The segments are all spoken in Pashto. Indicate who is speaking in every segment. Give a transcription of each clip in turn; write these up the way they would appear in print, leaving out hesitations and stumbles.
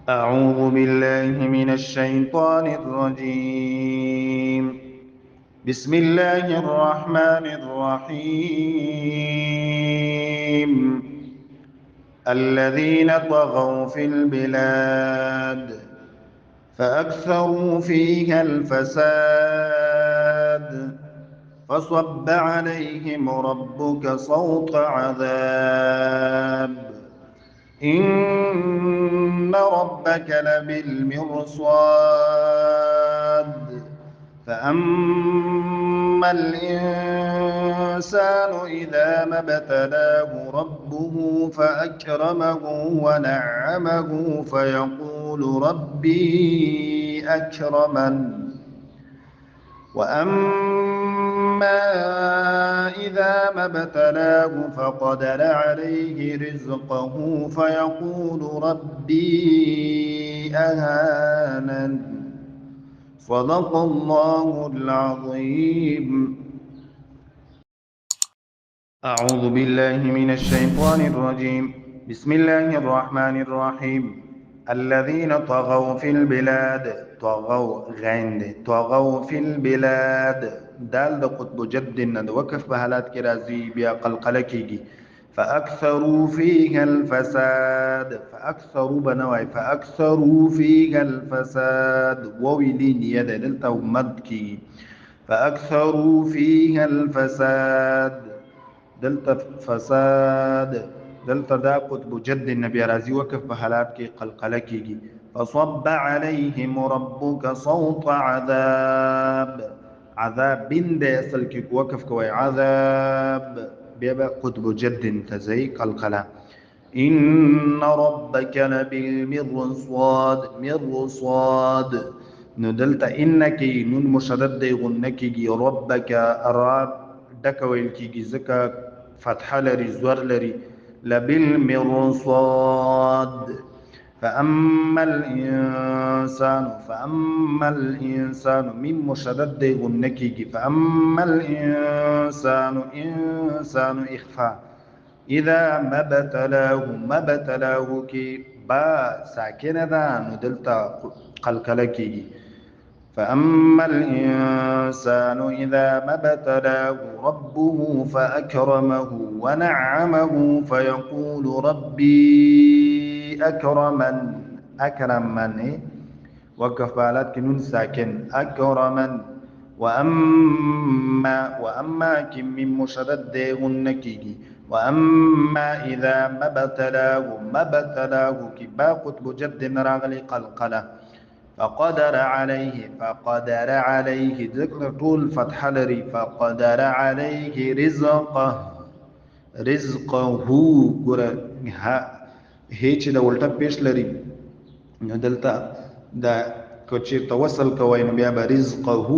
Speaker 1: أعوذ بالله من الشيطان الرجيم. بسم الله الرحمن الرحيم. الذين طغوا في البلاد فأكثروا فيها الفساد فصب عليهم ربك صوت عذاب إن ربك لبالمرصاد فأما الإنسان إذا ما ابتلاه ربه فأكرمه ونعمه فيقول ربي أكرمن وأما إذا ما ابتلاه فقدر عليه رزقه فيقول ربي أهانن صدق الله العظيم. أعوذ بالله من الشيطان الرجيم. بسم الله الرحمن الرحيم. الذين طغوا في البلاد طغوا في البلاد دال قطب جد وكف بهالات كرازي بيا قلقلكيجي فأكثروا فيها الفساد فأكثروا بنواي فأكثروا فيها الفساد وويلين يد دلتا ومدكي فأكثروا فيها الفساد دلتا فساد دلتا دا قطب جد النبي رازي وكف بحالات كي قلقلة كيجي فصب عليهم ربك صوت عذاب عذاب بين دا يصل كي وكف كوي عذاب بيبقى قطب جد تزي قلقلة إن ربك لبالمرصاد مرصاد ندلتا إنك نون مشدد غنكي ربك أراب دكويل كي زكا فتحة لري زور لري لبالمرصاد فأما الإنسان من مشدد غنكي فأما الإنسان إنسان إخفاء إذا ما ابتلاه كي با ساكنة ندلتا قلقلكي فأما الإنسان إذا ما ابتلاه ربه فأكرمه ونعمه فيقول ربي أكرمن وقف بالات كنون ساكن أكرمن وأما كم من مشدد النكيجي وأما إذا ما ابتلاه كبا قطب جد نراغلي قلقلة فقدر عليه ذكر طول فتح لري فقدر عليه رزقه قرأ هيك دا ولتا بيش لري ندلتا دا كوچير توصل كوي نبيا برزقه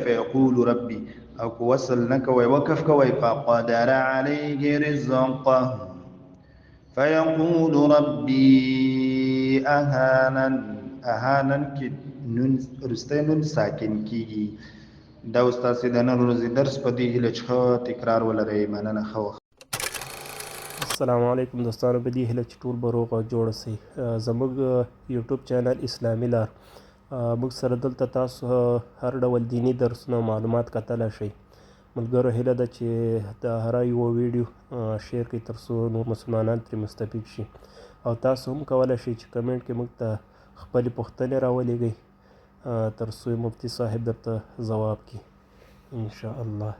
Speaker 1: فيقول ربي أو كوصل نكوي وكف كوي فقدر عليه رزقه فيقول ربي أهانن كي نون رستين ساكن كي دا استاد سيدنا روزي درس پدې لچخه تکرار ولري مننه خو.
Speaker 2: السلام علیکم دوستانو، په دې هیله چې ټول به روغ او جوړ سئ. زموږ یوټیوب چینل اسلامي لار موږ سره دلته تاسو هر ډول دینی درسونه او معلومات کتلی شئ. ملګرو هیله ده چې د هر یوه ویډیو شیر کړئ تر څو نور مسلمانان ترې مستفید شي، او تاسو هم کولی شئ چې کمنټ کې موږ ته خپلې پوښتنې راولېږئ تر څو مفتي صاحب درته ځواب کړي انشاءالله.